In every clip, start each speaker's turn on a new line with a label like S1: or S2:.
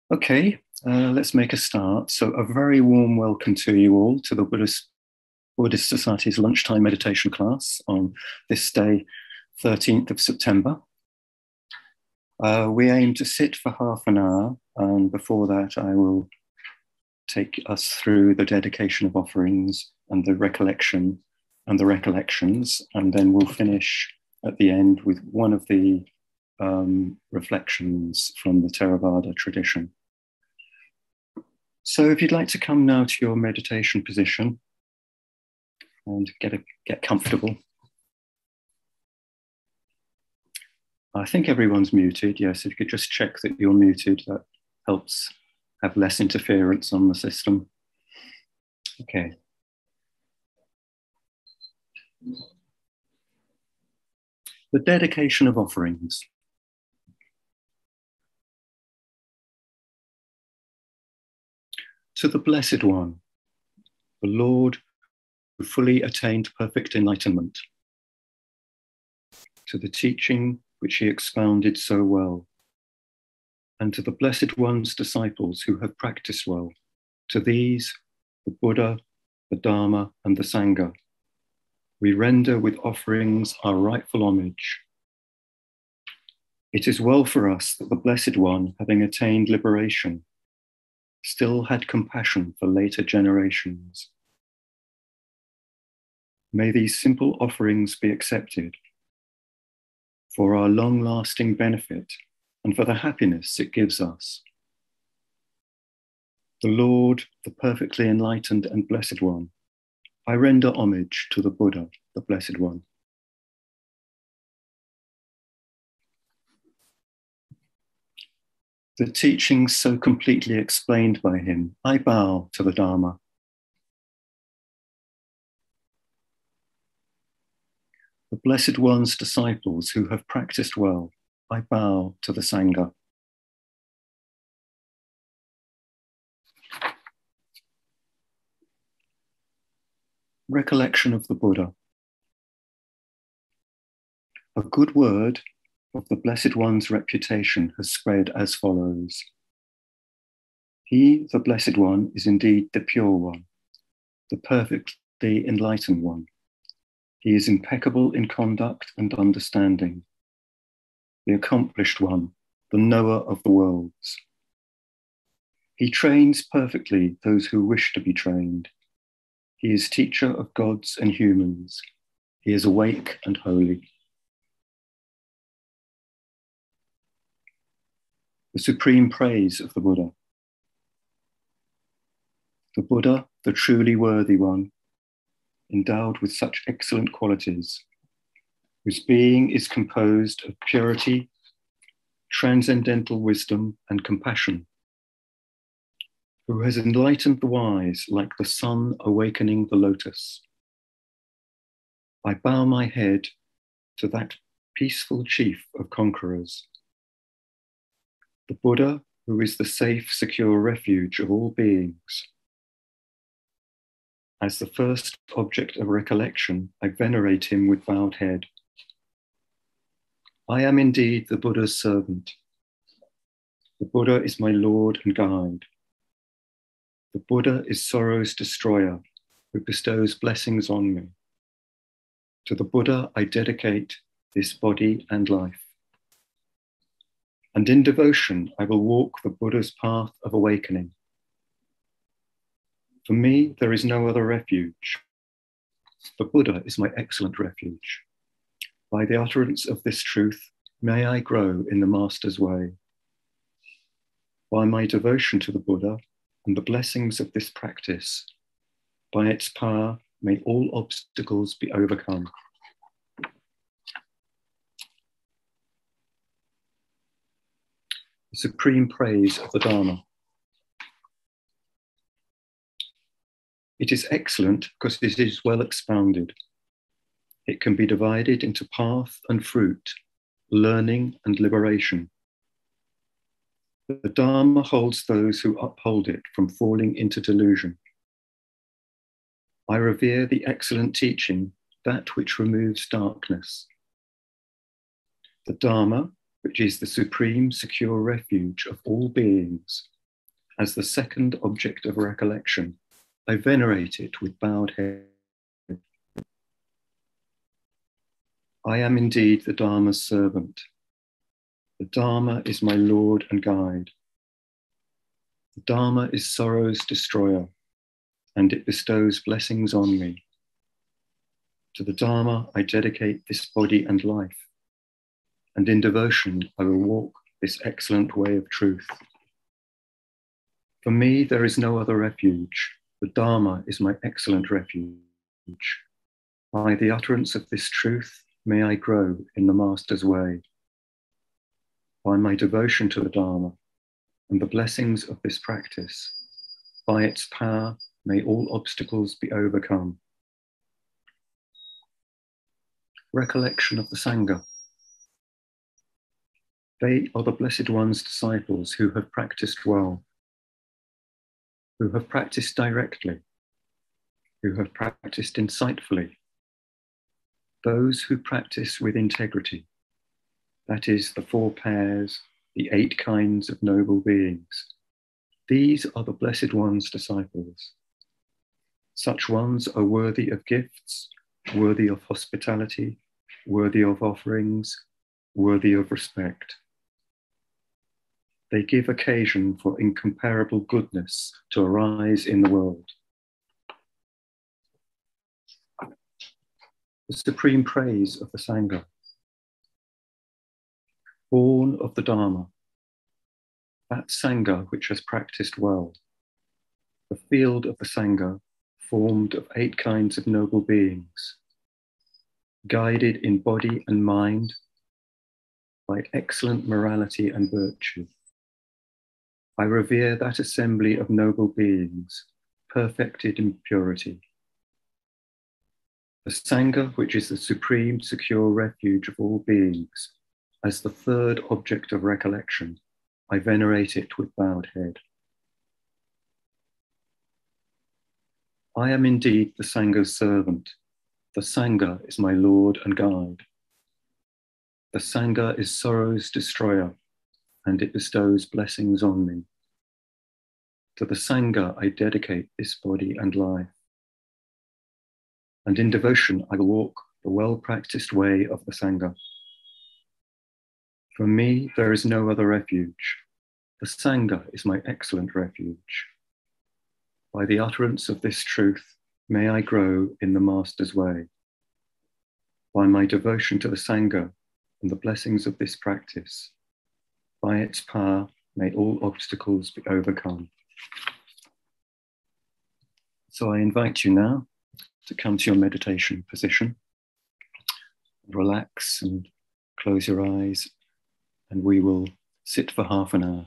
S1: Okay, let's make a start. So a very warm welcome to you all to the Buddhist Society's Lunchtime Meditation Class on this day, 13th of September. We aim to sit for half an hour, and before that I will take us through the dedication of offerings and the recollection and the recollections, and then we'll finish at the end with one of the reflections from the Theravada tradition. So if you'd like to come now to your meditation position and get comfortable. I think everyone's muted. Yes, if you could just check that you're muted, that helps have less interference on the system. Okay. The dedication of offerings. To the Blessed One, the Lord who fully attained perfect enlightenment, to the teaching which he expounded so well, and to the Blessed One's disciples who have practiced well, to these, the Buddha, the Dharma, and the Sangha, we render with offerings our rightful homage. It is well for us that the Blessed One, having attained liberation, still had compassion for later generations. May these simple offerings be accepted for our long-lasting benefit and for the happiness it gives us. The Lord, the perfectly enlightened and Blessed One, I render homage to the Buddha, the Blessed One. The teachings so completely explained by him, I bow to the Dharma. The Blessed One's disciples who have practiced well, I bow to the Sangha. Recollection of the Buddha. A good word of the Blessed One's reputation has spread as follows. He, the Blessed One, is indeed the pure one, the perfectly enlightened one. He is impeccable in conduct and understanding, the accomplished one, the knower of the worlds. He trains perfectly those who wish to be trained. He is teacher of gods and humans. He is awake and holy. The supreme praise of the Buddha. The Buddha, the truly worthy one, endowed with such excellent qualities, whose being is composed of purity, transcendental wisdom, and compassion, who has enlightened the wise like the sun awakening the lotus. I bow my head to that peaceful chief of conquerors, the Buddha, who is the safe, secure refuge of all beings. As the first object of recollection, I venerate him with bowed head. I am indeed the Buddha's servant. The Buddha is my Lord and guide. The Buddha is sorrow's destroyer, who bestows blessings on me. To the Buddha I dedicate this body and life. And in devotion, I will walk the Buddha's path of awakening. For me, there is no other refuge. The Buddha is my excellent refuge. By the utterance of this truth, may I grow in the Master's way. By my devotion to the Buddha and the blessings of this practice, by its power, may all obstacles be overcome. The supreme praise of the Dharma. It is excellent because it is well expounded. It can be divided into path and fruit, learning and liberation. The Dharma holds those who uphold it from falling into delusion. I revere the excellent teaching, that which removes darkness. The Dharma, which is the supreme secure refuge of all beings, as the second object of recollection, I venerate it with bowed head. I am indeed the Dharma's servant. The Dharma is my Lord and guide. The Dharma is sorrow's destroyer, and it bestows blessings on me. To the Dharma I dedicate this body and life, and in devotion I will walk this excellent way of truth. For me there is no other refuge. The Dharma is my excellent refuge. By the utterance of this truth may I grow in the Master's way. By my devotion to the Dharma and the blessings of this practice, by its power may all obstacles be overcome. Recollection of the Sangha. They are the Blessed One's disciples who have practiced well, who have practiced directly, who have practiced insightfully, those who practice with integrity, that is, the 4 pairs, the 8 kinds of noble beings. These are the Blessed One's disciples. Such ones are worthy of gifts, worthy of hospitality, worthy of offerings, worthy of respect. They give occasion for incomparable goodness to arise in the world. The supreme praise of the Sangha. Born of the Dharma, that Sangha which has practiced well, the field of the Sangha formed of 8 kinds of noble beings, guided in body and mind by excellent morality and virtue. I revere that assembly of noble beings, perfected in purity. The Sangha, which is the supreme secure refuge of all beings, as the 3rd object of recollection, I venerate it with bowed head. I am indeed the Sangha's servant. The Sangha is my Lord and guide. The Sangha is sorrow's destroyer, and it bestows blessings on me. To the Sangha I dedicate this body and life. And in devotion I will walk the well-practiced way of the Sangha. For me there is no other refuge. The Sangha is my excellent refuge. By the utterance of this truth may I grow in the Master's way. By my devotion to the Sangha and the blessings of this practice, by its power may all obstacles be overcome. So I invite you now to come to your meditation position. Relax and close your eyes, and we will sit for half an hour.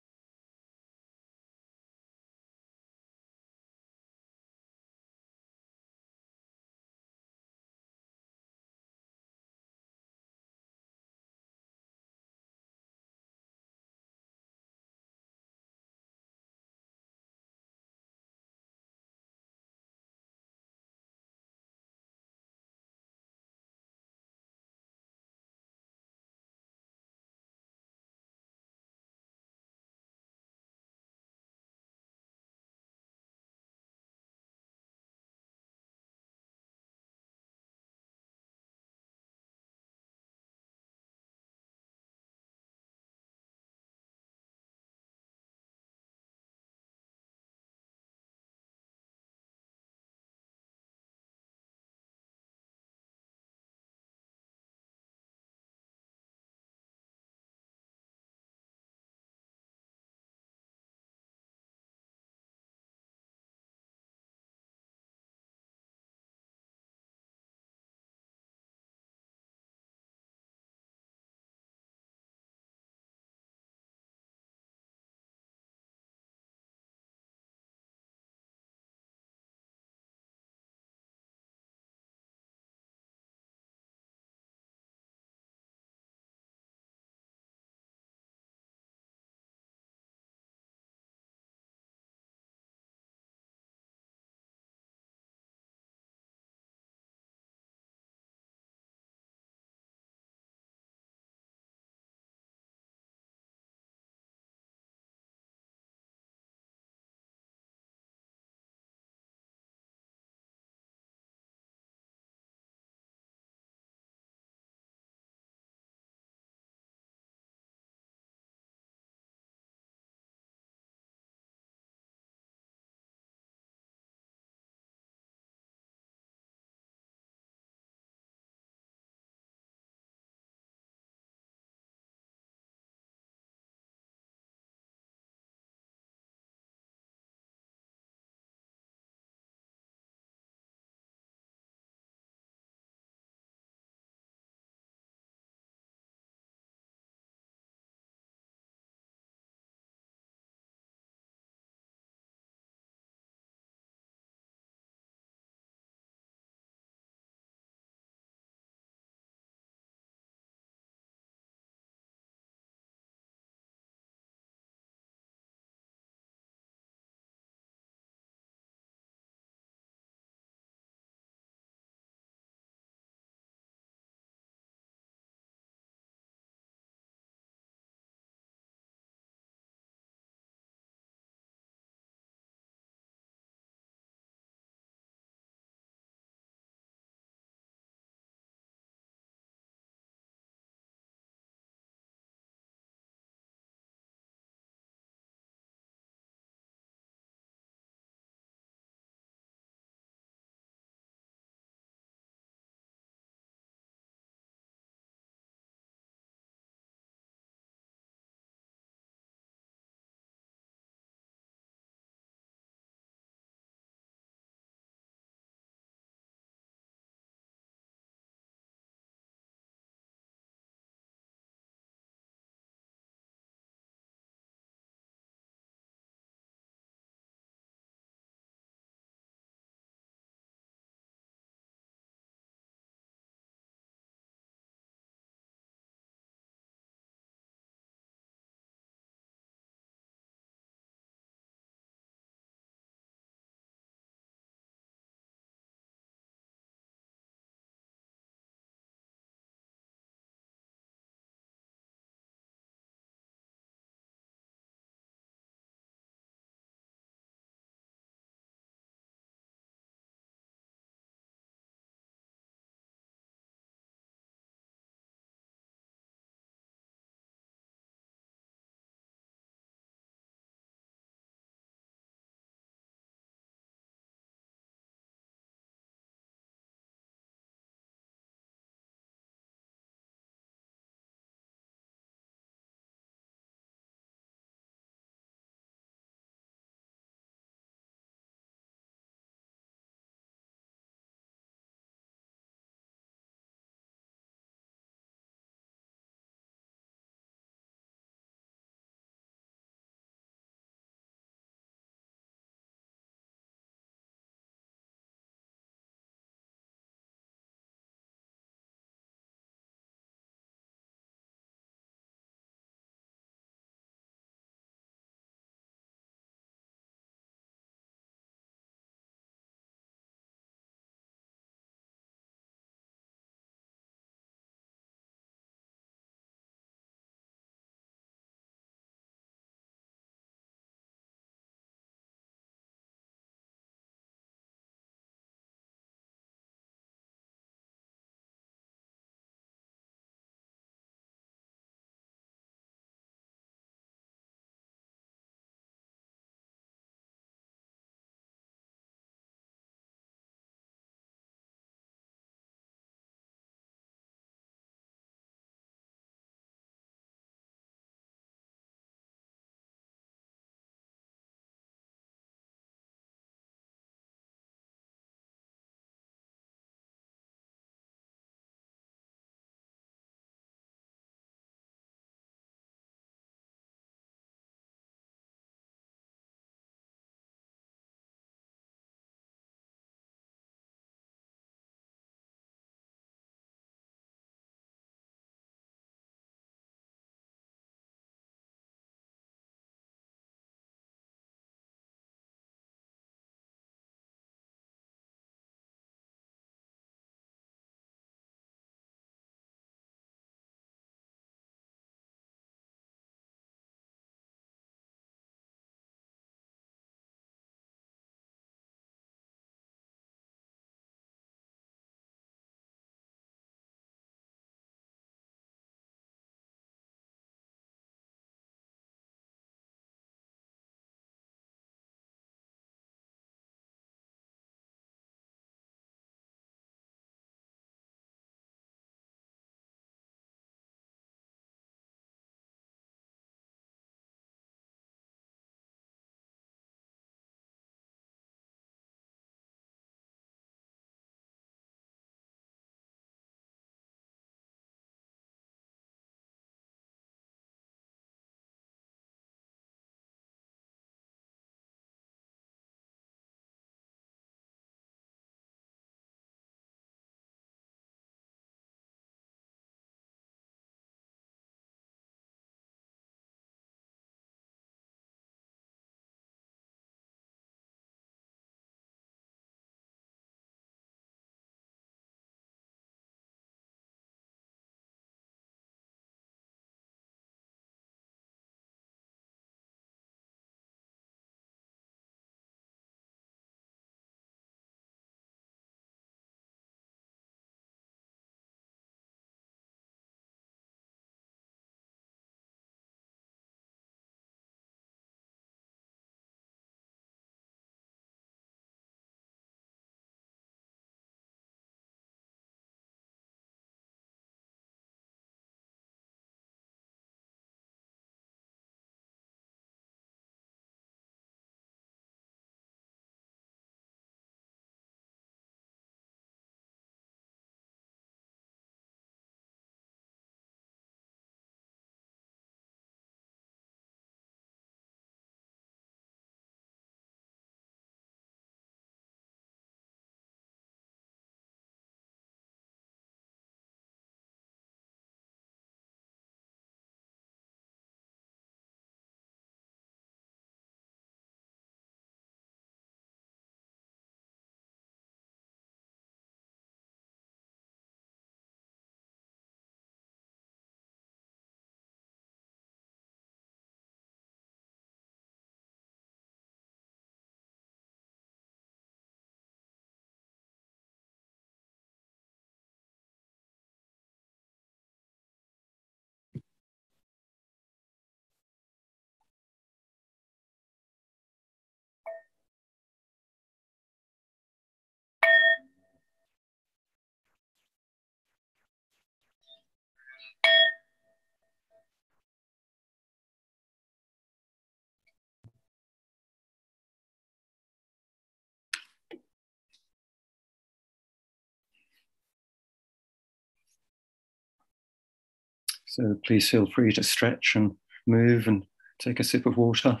S1: So please feel free to stretch and move and take a sip of water.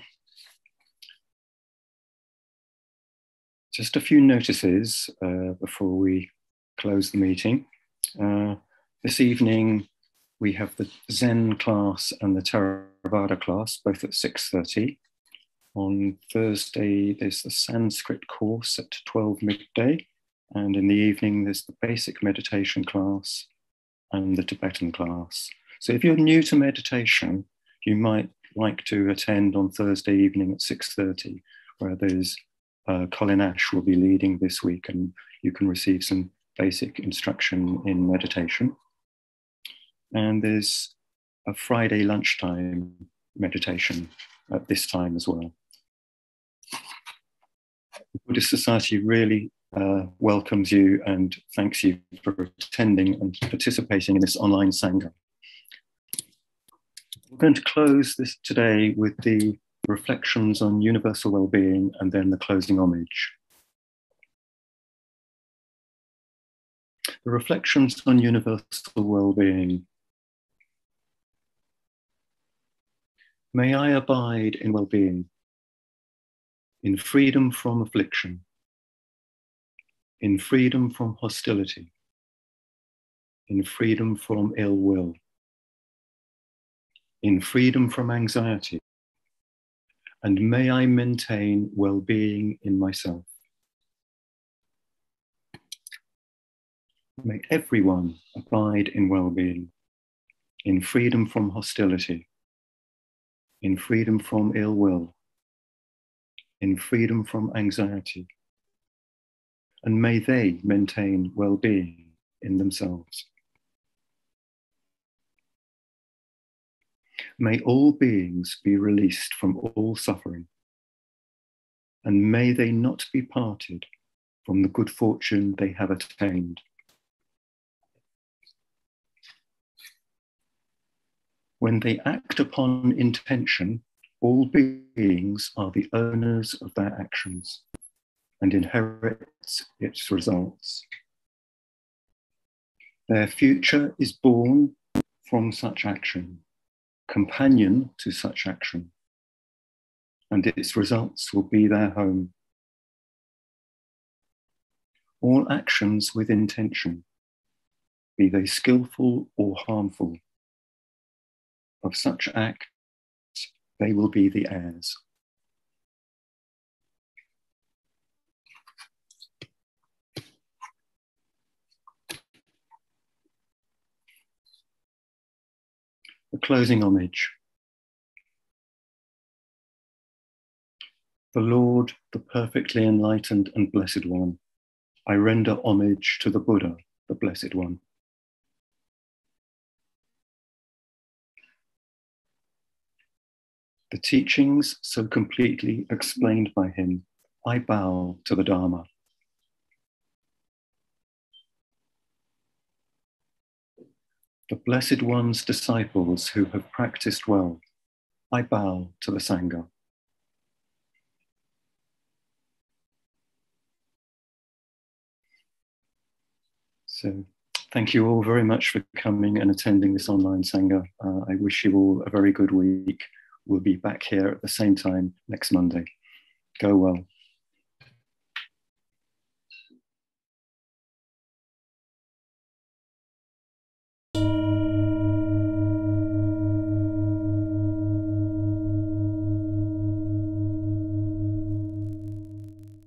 S1: Just a few notices before we close the meeting. This evening, we have the Zen class and the Theravada class, both at 6:30. On Thursday, there's the Sanskrit course at 12 midday. And in the evening, there's the basic meditation class and the Tibetan class. So if you're new to meditation, you might like to attend on Thursday evening at 6:30, where there's Colin Ash will be leading this week, and you can receive some basic instruction in meditation. And there's a Friday lunchtime meditation at this time as well. The Buddhist Society really welcomes you and thanks you for attending and participating in this online Sangha. We're going to close this today with the reflections on universal well-being and then the closing homage. The reflections on universal well-being. May I abide in well-being, in freedom from affliction, in freedom from hostility, in freedom from ill will, in freedom from anxiety, and may I maintain well-being in myself. May everyone abide in well-being, in freedom from hostility, in freedom from ill will, in freedom from anxiety, and may they maintain well-being in themselves. May all beings be released from all suffering, and may they not be parted from the good fortune they have attained. When they act upon intention, all beings are the owners of their actions and inherit its results. Their future is born from such action, companion to such action, and its results will be their home. All actions with intention, be they skillful or harmful, of such acts, they will be the heirs. The closing homage. The Lord, the perfectly enlightened and blessed one, I render homage to the Buddha, the blessed one. The teachings so completely explained by him, I bow to the Dharma. The Blessed One's disciples who have practiced well, I bow to the Sangha. So thank you all very much for coming and attending this online Sangha. I wish you all a very good week. We'll be back here at the same time next Monday. Go well.